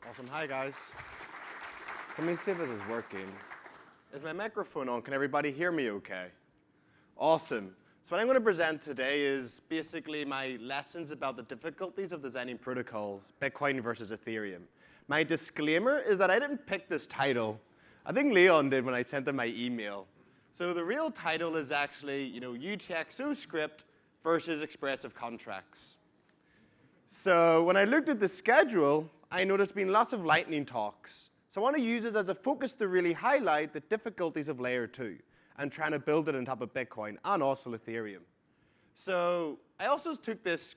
Awesome. Hi, guys. So let me see if this is working. Is my microphone on? Can everybody hear me okay? Awesome. So what I'm going to present today is basically my lessons about the difficulties of designing protocols, Bitcoin versus Ethereum. My disclaimer is that I didn't pick this title. I think Leon did when I sent him my email. So the real title is actually, UTXO script versus expressive contracts. So when I looked at the schedule, I noticed been lots of Lightning talks. So I want to use this as a focus to really highlight the difficulties of layer 2 and trying to build it on top of Bitcoin and also Ethereum. So I also took this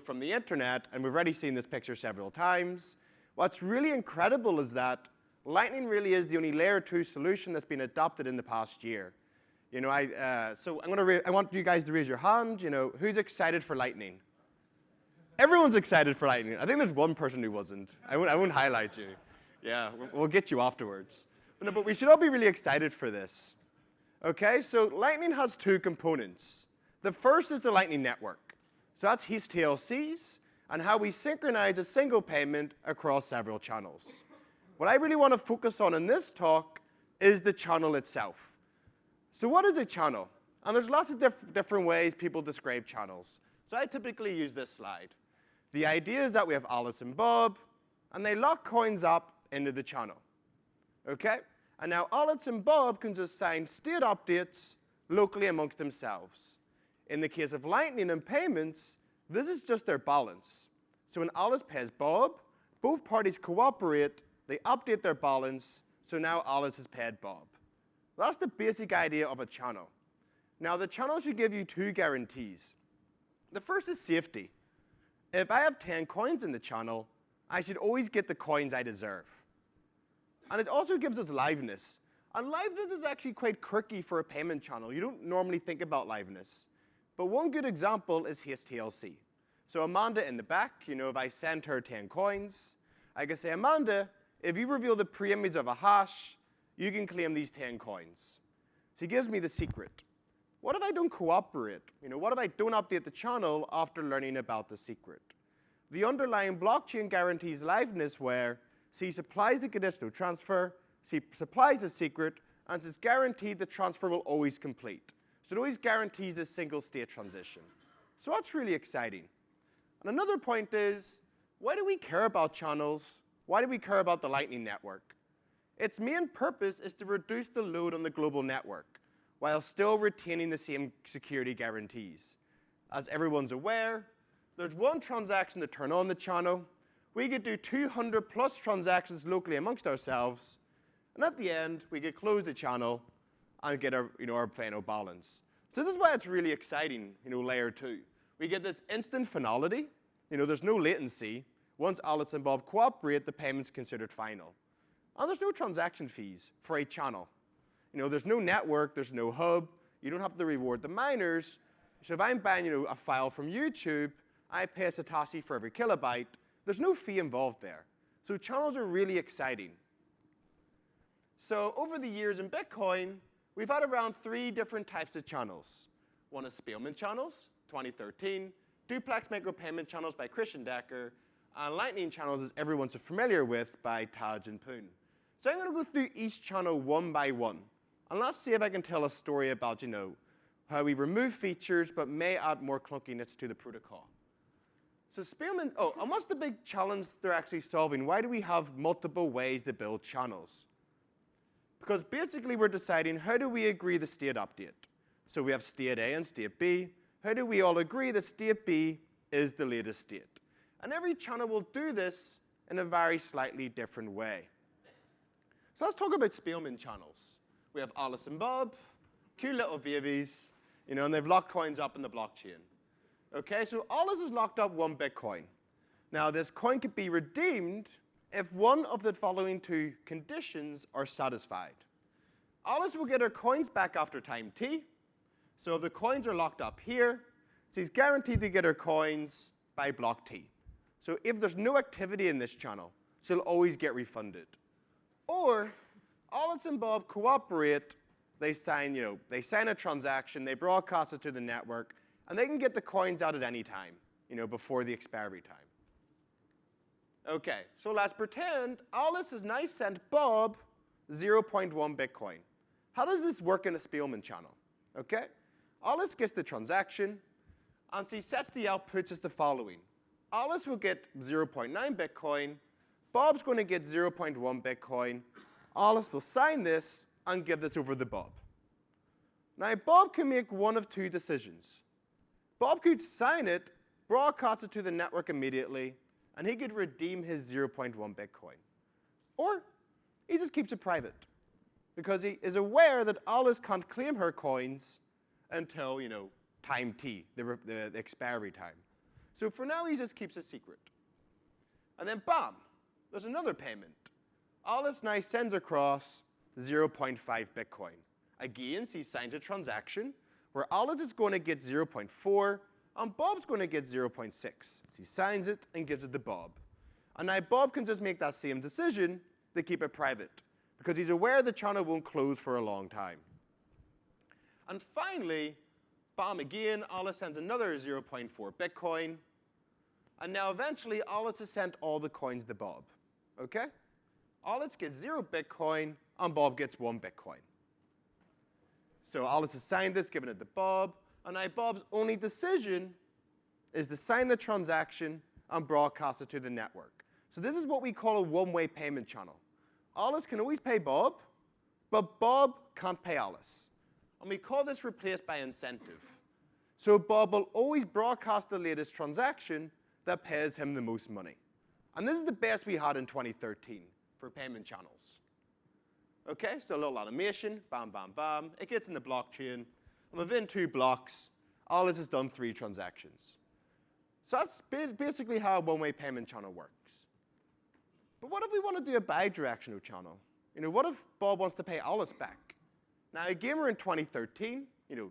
from the internet, and we've already seen this picture several times. What's really incredible is that Lightning really is the only layer 2 solution that's been adopted in the past year. So I want you guys to raise your hand. Who's excited for Lightning? Everyone's excited for Lightning. I think there's one person who wasn't. I won't highlight you. Yeah, we'll get you afterwards. But we should all be really excited for this. OK, so Lightning has two components. The first is the Lightning network. So that's his TLCs and how we synchronize a single payment across several channels. What I really want to focus on in this talk is the channel itself. So what is a channel? And there's lots of different ways people describe channels. So I typically use this slide. The idea is that we have Alice and Bob, and they lock coins up into the channel. OK? And now Alice and Bob can just sign state updates locally amongst themselves. In the case of Lightning and payments, this is just their balance. So when Alice pays Bob, both parties cooperate, they update their balance, so now Alice has paid Bob. That's the basic idea of a channel. Now, the channel should give you two guarantees. The first is safety. If I have 10 coins in the channel, I should always get the coins I deserve. And it also gives us liveness. And liveness is actually quite quirky for a payment channel. You don't normally think about liveness. But one good example is his TLC. So Amanda in the back, if I send her 10 coins, I can say, Amanda, if you reveal the preimage of a hash, you can claim these 10 coins. So he gives me the secret. What if I don't cooperate? What if I don't update the channel after learning about the secret? The underlying blockchain guarantees liveness where C supplies the conditional transfer, C supplies the secret, and it's guaranteed the transfer will always complete. So it always guarantees a single state transition. So that's really exciting. And another point is, why do we care about channels? Why do we care about the Lightning network? Its main purpose is to reduce the load on the global network while still retaining the same security guarantees. As everyone's aware, there's one transaction to turn on the channel. We could do 200+ transactions locally amongst ourselves. And at the end, we could close the channel and get our final balance. So this is why it's really exciting, layer 2. We get this instant finality. There's no latency. Once Alice and Bob cooperate, the payment's considered final. And there's no transaction fees for a channel. There's no network, there's no hub. You don't have to reward the miners. So if I'm buying a file from YouTube, I pay a Satoshi for every kilobyte. There's no fee involved there. So channels are really exciting. So over the years in Bitcoin, we've had around 3 different types of channels. One is Spilman channels, 2013, duplex micropayment channels by Christian Decker, and Lightning channels, as everyone's familiar with, by Taj and Poon. So I'm going to go through each channel one by one. And let's see if I can tell a story about, how we remove features but may add more clunkiness to the protocol. So Spilman, and what's the big challenge they're actually solving? Why do we have multiple ways to build channels? Because basically we're deciding how do we agree the state update. So we have state A and state B. How do we all agree that state B is the latest state? And every channel will do this in a very slightly different way. So let's talk about Spilman channels. We have Alice and Bob, cute little babies, and they've locked coins up in the blockchain. OK, so Alice has locked up 1 Bitcoin. Now, this coin could be redeemed if one of the following 2 conditions are satisfied. Alice will get her coins back after time t. So if the coins are locked up here, she's guaranteed to get her coins by block t. So if there's no activity in this channel, she'll always get refunded. Or Alice and Bob cooperate. They sign a transaction. They broadcast it to the network. And they can get the coins out at any time, before the expiry time. Okay, so let's pretend Alice has now sent Bob 0.1 Bitcoin. How does this work in a Spilman channel? Okay, Alice gets the transaction, and she sets the outputs as the following. Alice will get 0.9 Bitcoin. Bob's going to get 0.1 Bitcoin. Alice will sign this and give this over to Bob. Now, Bob can make one of two decisions. Bob could sign it, broadcast it to the network immediately, and he could redeem his 0.1 Bitcoin. Or he just keeps it private, because he is aware that Alice can't claim her coins until, time T, the expiry time. So for now, he just keeps it secret. And then, bam, there's another payment. Alice now sends across 0.5 Bitcoin. Again, she signs a transaction where Alice is going to get 0.4, and Bob's going to get 0.6. She signs it and gives it to Bob. And now Bob can just make that same decision to keep it private, because he's aware the channel won't close for a long time. And finally, bam again, Alice sends another 0.4 Bitcoin. And now eventually, Alice has sent all the coins to Bob. Okay? Alice gets 0 Bitcoin, and Bob gets 1 Bitcoin. So Alice has signed this, given it to Bob, and now Bob's only decision is to sign the transaction and broadcast it to the network. So this is what we call a one-way payment channel. Alice can always pay Bob, but Bob can't pay Alice. And we call this replaced by incentive. So Bob will always broadcast the latest transaction that pays him the most money. And this is the best we had in 2013 for payment channels. Okay, so a little animation, bam, bam, bam. It gets in the blockchain, and within 2 blocks, Alice has done 3 transactions. So that's basically how a one-way payment channel works. But what if we want to do a bidirectional channel? What if Bob wants to pay Alice back? Now, again, we're in 2013.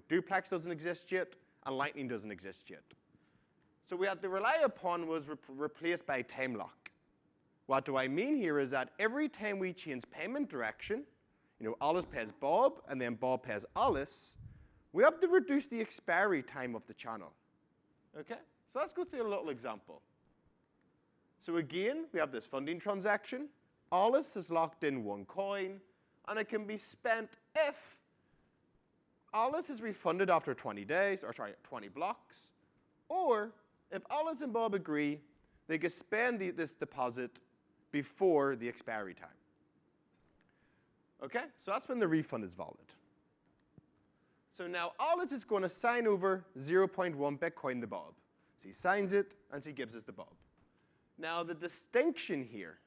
Duplex doesn't exist yet, and Lightning doesn't exist yet. So we have to rely upon was replaced by Timelock. What do I mean here is that every time we change payment direction, Alice pays Bob, and then Bob pays Alice, we have to reduce the expiry time of the channel. Okay? So let's go through a little example. So again, we have this funding transaction. Alice has locked in 1 coin, and it can be spent if Alice is refunded after 20 blocks, or if Alice and Bob agree, they can spend this deposit before the expiry time. Okay, so that's when the refund is valid. So now Alice is going to sign over 0.1 Bitcoin to Bob. She signs it, and she gives it to Bob. Now the distinction here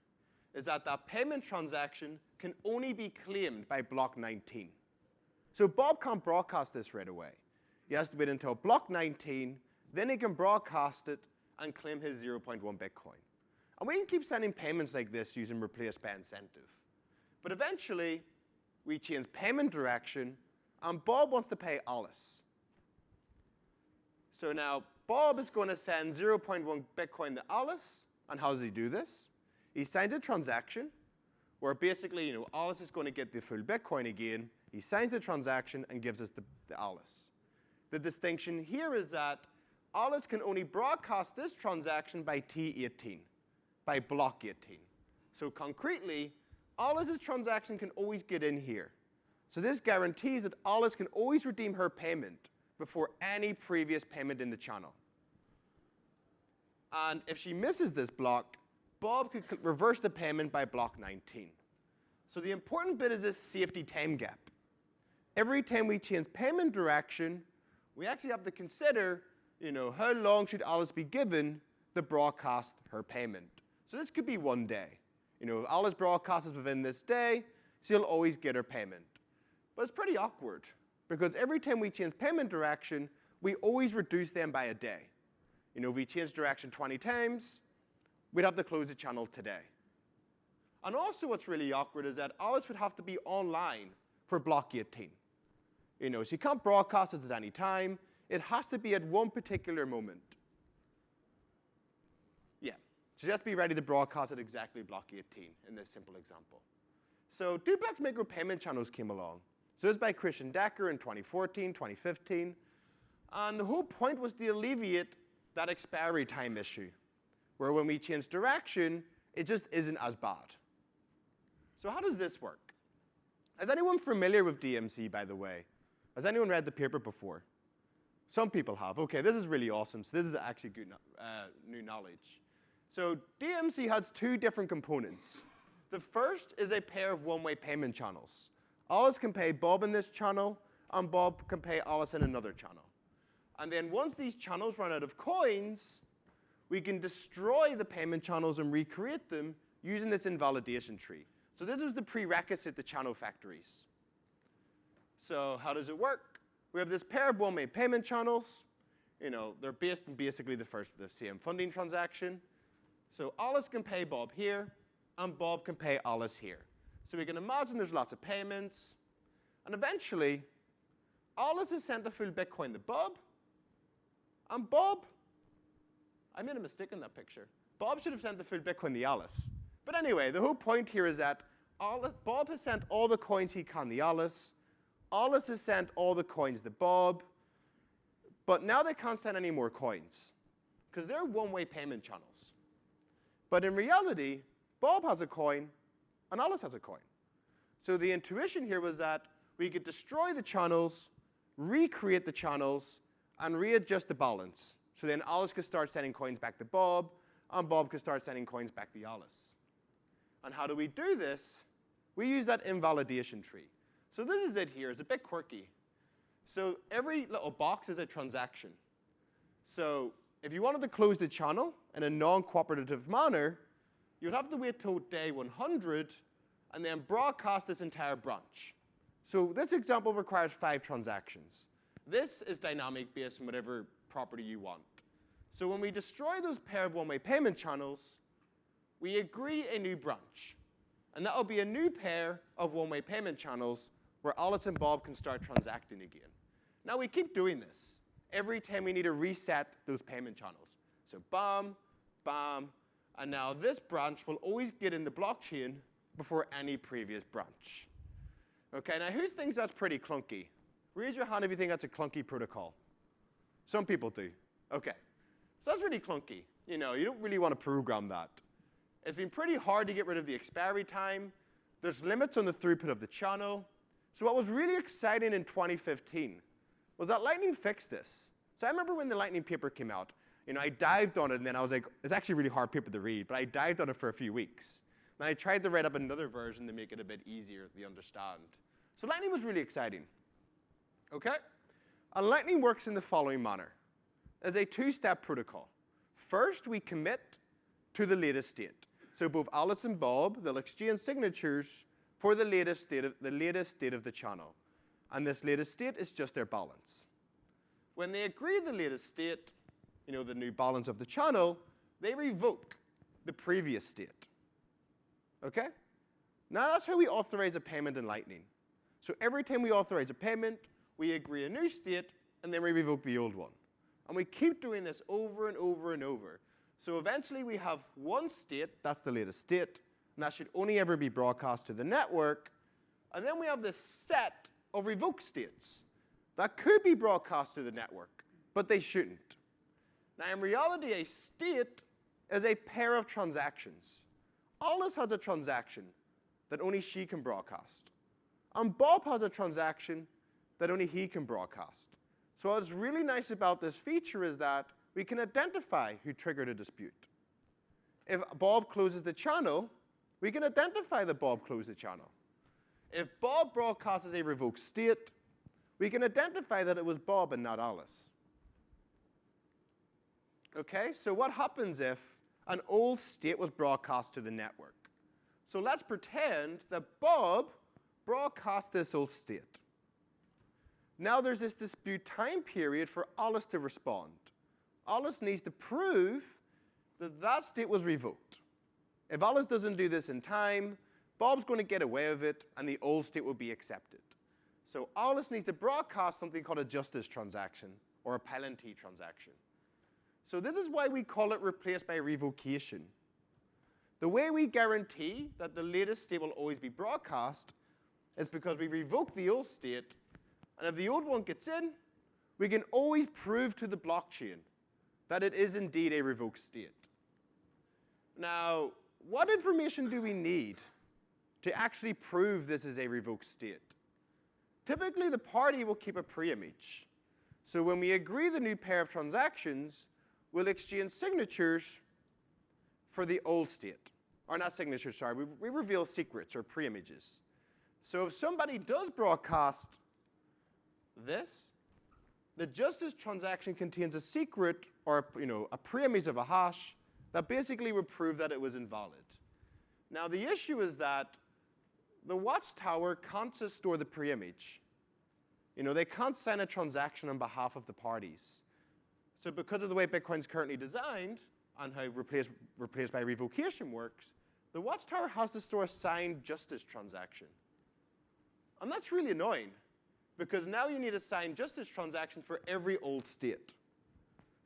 is that that payment transaction can only be claimed by block 19. So Bob can't broadcast this right away. He has to wait until block 19, then he can broadcast it and claim his 0.1 Bitcoin. And we can keep sending payments like this using replace by incentive. But eventually, we change payment direction, and Bob wants to pay Alice. So now Bob is going to send 0.1 Bitcoin to Alice. And how does he do this? He signs a transaction where basically, Alice is going to get the full Bitcoin again. He signs the transaction and gives us to Alice. The distinction here is that Alice can only broadcast this transaction by T18, by block 18. So concretely, Alice's transaction can always get in here. So this guarantees that Alice can always redeem her payment before any previous payment in the channel. And if she misses this block, Bob could reverse the payment by block 19. So the important bit is this safety time gap. Every time we change payment direction, we actually have to consider, how long should Alice be given to broadcast her payment. So this could be 1 day. If Alice broadcasts within this day, she'll always get her payment. But it's pretty awkward, because every time we change payment direction, we always reduce them by a day. If we change direction 20 times, we'd have to close the channel today. And also what's really awkward is that Alice would have to be online for block 18. She can't broadcast it at any time. It has to be at one particular moment. Yeah, so just be ready to broadcast at exactly block 18 in this simple example. So duplex micropayment channels came along. So it was by Christian Decker in 2014, 2015. And the whole point was to alleviate that expiry time issue, where when we change direction, it just isn't as bad. So how does this work? Is anyone familiar with DMC, by the way? Has anyone read the paper before? Some people have. OK, this is really awesome. So this is actually good new knowledge. So DMC has two different components. The first is a pair of one-way payment channels. Alice can pay Bob in this channel, and Bob can pay Alice in another channel. And then once these channels run out of coins, we can destroy the payment channels and recreate them using this invalidation tree. So this is the prerequisite to channel factories. So how does it work? We have this pair of one-way payment channels. They're based on basically the same funding transaction. So Alice can pay Bob here, and Bob can pay Alice here. So we can imagine there's lots of payments. And eventually, Alice has sent a full Bitcoin to Bob. And Bob, I made a mistake in that picture. Bob should have sent the full Bitcoin to Alice. But anyway, the whole point here is that Bob has sent all the coins he can to Alice. Alice has sent all the coins to Bob. But now they can't send any more coins, because they're one-way payment channels. But in reality, Bob has a coin, and Alice has a coin. So the intuition here was that we could destroy the channels, recreate the channels, and readjust the balance. So then Alice could start sending coins back to Bob, and Bob could start sending coins back to Alice. And how do we do this? We use that invalidation tree. So this is it here. It's a bit quirky. So every little box is a transaction. So if you wanted to close the channel in a non-cooperative manner, you'd have to wait till day 100 and then broadcast this entire branch. So this example requires 5 transactions. This is dynamic based on whatever property you want. So when we destroy those pair of one-way payment channels, we agree a new branch. And that will be a new pair of one-way payment channels where Alice and Bob can start transacting again. Now we keep doing this every time we need to reset those payment channels. So bam, bam, and now this branch will always get in the blockchain before any previous branch. OK, now who thinks that's pretty clunky? Raise your hand if you think that's a clunky protocol. Some people do. OK, so that's really clunky. You don't really want to program that. It's been pretty hard to get rid of the expiry time. There's limits on the throughput of the channel. So what was really exciting in 2015 was that Lightning fixed this. So I remember when the Lightning paper came out, I dived on it, and then I was like, it's actually a really hard paper to read, but I dived on it for a few weeks. And I tried to write up another version to make it a bit easier to understand. So Lightning was really exciting. OK? And Lightning works in the following manner. There's a 2-step protocol. First, we commit to the latest state. So both Alice and Bob, they'll exchange signatures for the latest state of the channel. And this latest state is just their balance. When they agree the latest state, the new balance of the channel, they revoke the previous state. OK? Now that's how we authorize a payment in Lightning. So every time we authorize a payment, we agree a new state, and then we revoke the old one. And we keep doing this over and over and over. So eventually we have one state, that's the latest state, and that should only ever be broadcast to the network. And then we have this set of revoked states that could be broadcast to the network, but they shouldn't. Now in reality, a state is a pair of transactions. Alice has a transaction that only she can broadcast. And Bob has a transaction that only he can broadcast. So what's really nice about this feature is that we can identify who triggered a dispute. If Bob closes the channel, we can identify that Bob closed the channel. If Bob broadcasts a revoked state, we can identify that it was Bob and not Alice. OK, so what happens if an old state was broadcast to the network? So let's pretend that Bob broadcast this old state. Now there's this dispute time period for Alice to respond. Alice needs to prove that that state was revoked. If Alice doesn't do this in time, Bob's going to get away with it, and the old state will be accepted. So Alice needs to broadcast something called a justice transaction, or a penalty transaction. So this is why we call it replaced by revocation. The way we guarantee that the latest state will always be broadcast is because we revoke the old state, and if the old one gets in, we can always prove to the blockchain that it is indeed a revoked state. Now, what information do we need to actually prove this is a revoked state? Typically, the party will keep a preimage. So when we agree the new pair of transactions, we'll exchange signatures for the old state. Or not signatures, sorry. We reveal secrets or preimages. So if somebody does broadcast this, the justice transaction contains a secret or a preimage of a hash that basically would prove that it was invalid. Now the issue is that the watchtower can't just store the preimage. They can't sign a transaction on behalf of the parties. So because of the way Bitcoin's currently designed and how replaced by revocation works, the watchtower has to store a signed justice transaction. And that's really annoying, because now you need a signed justice transaction for every old state.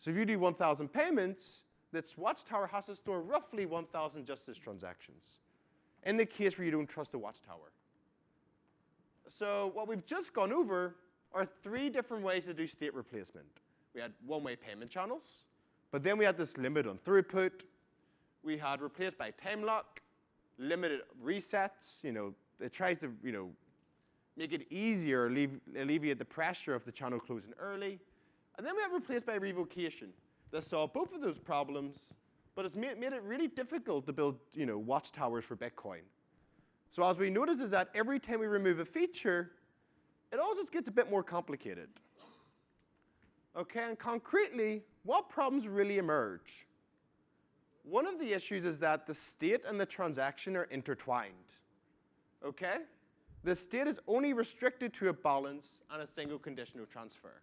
So if you do 1,000 payments, this watchtower has to store roughly 1,000 justice transactions, in the case where you don't trust the watchtower. So what we've just gone over are 3 different ways to do state replacement. We had one-way payment channels, but then we had this limit on throughput. We had replaced by Timelock, limited resets. It tries to make it easier, alleviate the pressure of the channel closing early. And then we had replaced by revocation that solved both of those problems, but it's made it really difficult to build watchtowers for Bitcoin. So as we notice is that every time we remove a feature, it all just gets a bit more complicated. Okay, and concretely, what problems really emerge? One of the issues is that the state and the transaction are intertwined. Okay? The state is only restricted to a balance and a single conditional transfer.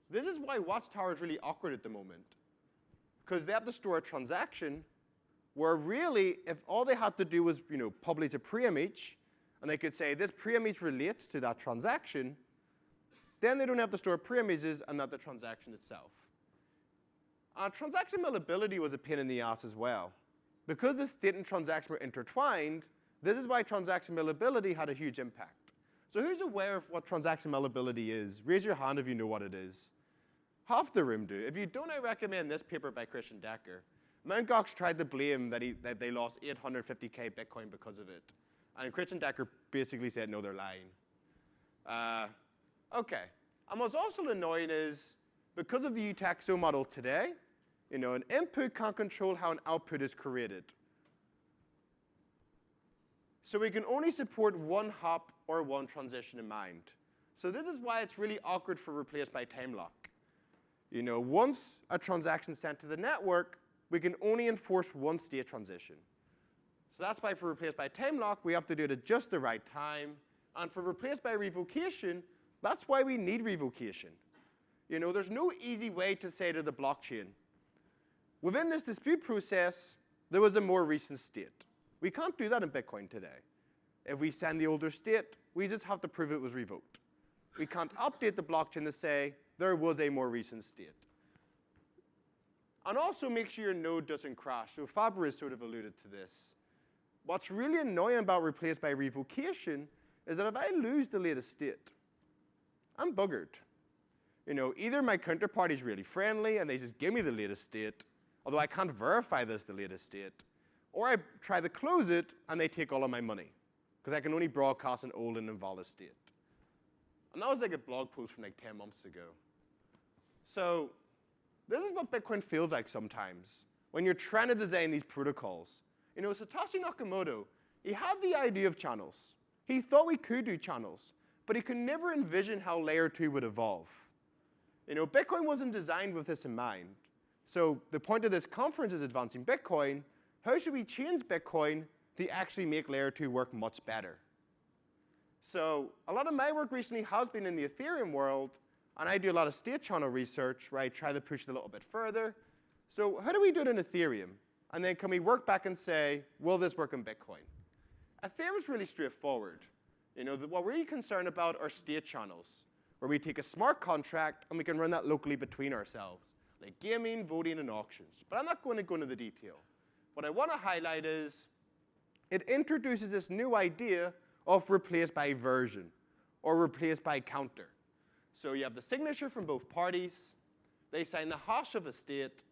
This is why Watchtower is really awkward at the moment, because they have to store a transaction where really, if all they had to do was publish a preimage, and they could say this preimage relates to that transaction, then they don't have to store preimages and not the transaction itself. Transaction malleability was a pain in the ass as well. Because the state and transaction were intertwined, this is why transaction malleability had a huge impact. So who's aware of what transaction malleability is? Raise your hand if you know what it is. Half the room do. If you don't, I recommend this paper by Christian Decker. Mt. Gox tried to blame that they lost 850K Bitcoin because of it. And Christian Decker basically said, no, they're lying. OK. And what's also annoying is, because of the UTXO model today, an input can't control how an output is created. So we can only support one hop or one transition in mind. So this is why it's really awkward for replaced by Timelock. Once a transaction is sent to the network, we can only enforce one state transition. So that's why for replaced by Timelock, we have to do it at just the right time. And for replaced by revocation, that's why we need revocation. There's no easy way to say to the blockchain, within this dispute process, there was a more recent state. We can't do that in Bitcoin today. If we send the older state, we just have to prove it was revoked. We can't update the blockchain to say there was a more recent state. And also make sure your node doesn't crash. So Faber has sort of alluded to this. What's really annoying about replaced by revocation is that if I lose the latest state, I'm buggered. Either my counterparty is really friendly and they just give me the latest state, although I can't verify this the latest state, or I try to close it and they take all of my money, because I can only broadcast an old and invalid state. And that was like a blog post from like 10 months ago. So this is what Bitcoin feels like sometimes when you're trying to design these protocols. Satoshi Nakamoto, he had the idea of channels. He thought we could do channels, but he could never envision how layer 2 would evolve. Bitcoin wasn't designed with this in mind. So the point of this conference is advancing Bitcoin. How should we change Bitcoin to actually make layer 2 work much better? So a lot of my work recently has been in the Ethereum world, and I do a lot of state channel research where I try to push it a little bit further. So how do we do it in Ethereum? And then can we work back and say, will this work in Bitcoin? Ethereum is really straightforward. What we're really concerned about are state channels, where we take a smart contract and we can run that locally between ourselves, like gaming, voting, and auctions. But I'm not going to go into the detail. What I want to highlight is it introduces this new idea of replaced by version, or replaced by counter. So you have the signature from both parties. They sign the hash of a state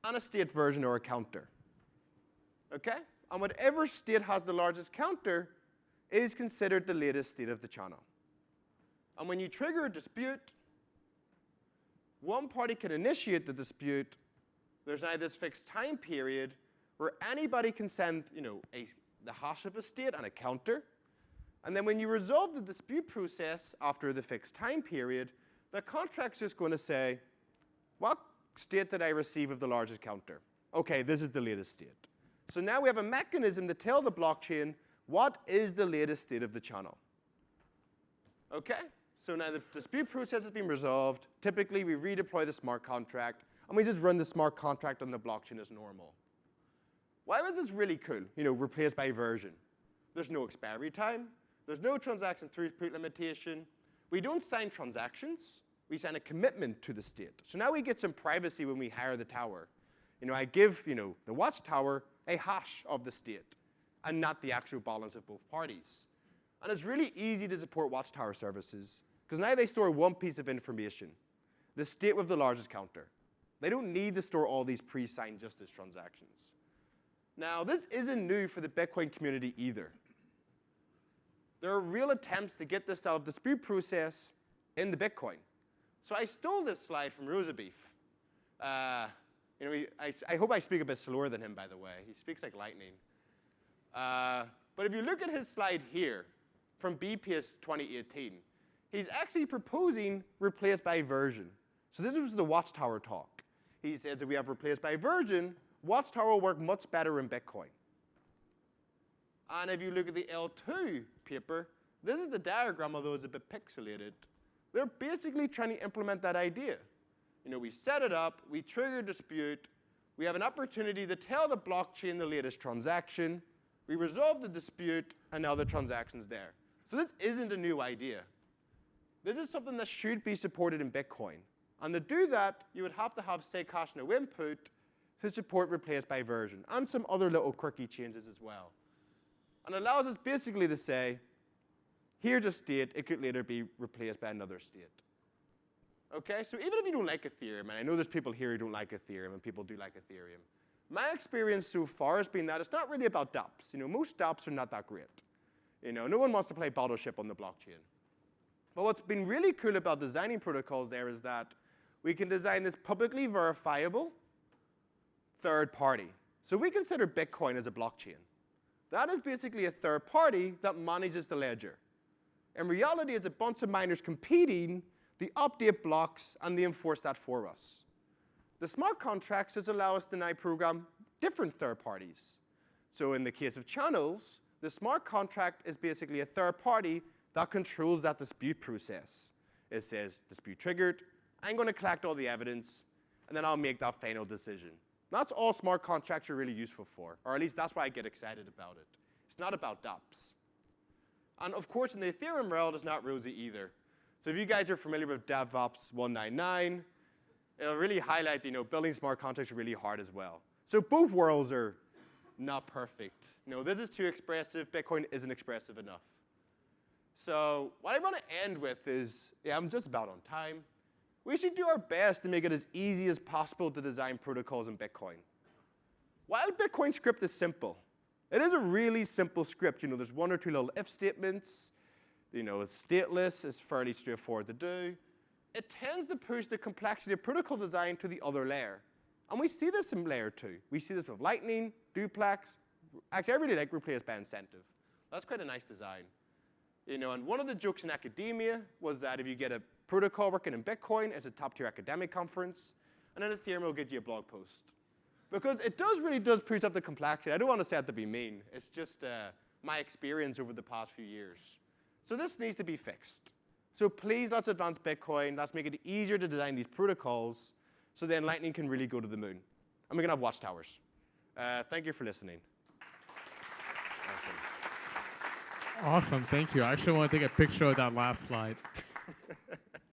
and a state version or a counter. Okay? And whatever state has the largest counter is considered the latest state of the channel. And when you trigger a dispute, one party can initiate the dispute. There's now this fixed time period where anybody can send the hash of a state and a counter. And then when you resolve the dispute process after the fixed time period, the contract's just going to say, what state did I receive of the largest counter? OK, this is the latest state. So now we have a mechanism to tell the blockchain what is the latest state of the channel. OK? So now the dispute process has been resolved. Typically, we redeploy the smart contract, and we just run the smart contract on the blockchain as normal. Why was this really cool? Replaced by version. There's no expiry time. There's no transaction throughput limitation. We don't sign transactions. We sign a commitment to the state. So now we get some privacy when we hire the tower. I give the watchtower a hash of the state and not the actual balance of both parties. And it's really easy to support watchtower services because now they store one piece of information, the state with the largest counter. They don't need to store all these pre-signed justice transactions. Now, this isn't new for the Bitcoin community either. There are real attempts to get this style of dispute process in the Bitcoin. So I stole this slide from Rosabeef. I hope I speak a bit slower than him, by the way. He speaks like lightning. But if you look at his slide here from BPS 2018, he's actually proposing replaced by version. So this was the Watchtower talk. He says if we have replaced by version, Watchtower will work much better in Bitcoin. And if you look at the L2 paper, this is the diagram, although it's a bit pixelated. They're basically trying to implement that idea. We set it up, we trigger a dispute, we have an opportunity to tell the blockchain the latest transaction, we resolve the dispute, and now the transaction's there. So this isn't a new idea. This is something that should be supported in Bitcoin. And to do that, you would have to have stake hash no input to support replaced by version, and some other little quirky changes as well. And it allows us basically to say, here's a state, it could later be replaced by another state. OK, so even if you don't like Ethereum, and I know there's people here who don't like Ethereum, and people do like Ethereum, my experience so far has been that it's not really about dApps. Most dApps are not that great. No one wants to play Battleship on the blockchain. But what's been really cool about designing protocols there is that we can design this publicly verifiable third party. So we consider Bitcoin as a blockchain. That is basically a third party that manages the ledger. In reality, it's a bunch of miners competing, they update blocks, and they enforce that for us. The smart contracts just allow us to now program different third parties. So in the case of channels, the smart contract is basically a third party that controls that dispute process. It says, dispute triggered, I'm going to collect all the evidence, and then I'll make that final decision. That's all smart contracts are really useful for, or at least that's why I get excited about it. It's not about dApps. And of course, in the Ethereum world, it's not rosy either. So if you guys are familiar with DevOps 199, it'll really highlight, building smart contracts are really hard as well. So both worlds are not perfect. This is too expressive. Bitcoin isn't expressive enough. So what I want to end with is, I'm just about on time. We should do our best to make it as easy as possible to design protocols in Bitcoin. While Bitcoin script is simple, it is a really simple script. There's one or two little if statements. It's stateless. It's fairly straightforward to do. It tends to push the complexity of protocol design to the other layer. And we see this in layer 2. We see this with Lightning, Duplex. Actually, I really like replace by incentive. That's quite a nice design. And one of the jokes in academia was that if you get a protocol working in Bitcoin, it's a top-tier academic conference, and then Ethereum will get you a blog post. Because it really does push up the complexity. I don't want to say that to be mean. It's just my experience over the past few years. So this needs to be fixed. So please, let's advance Bitcoin. Let's make it easier to design these protocols so then Lightning can really go to the moon. And we're going to have watchtowers. Thank you for listening. Awesome, thank you. I actually want to take a picture of that last slide.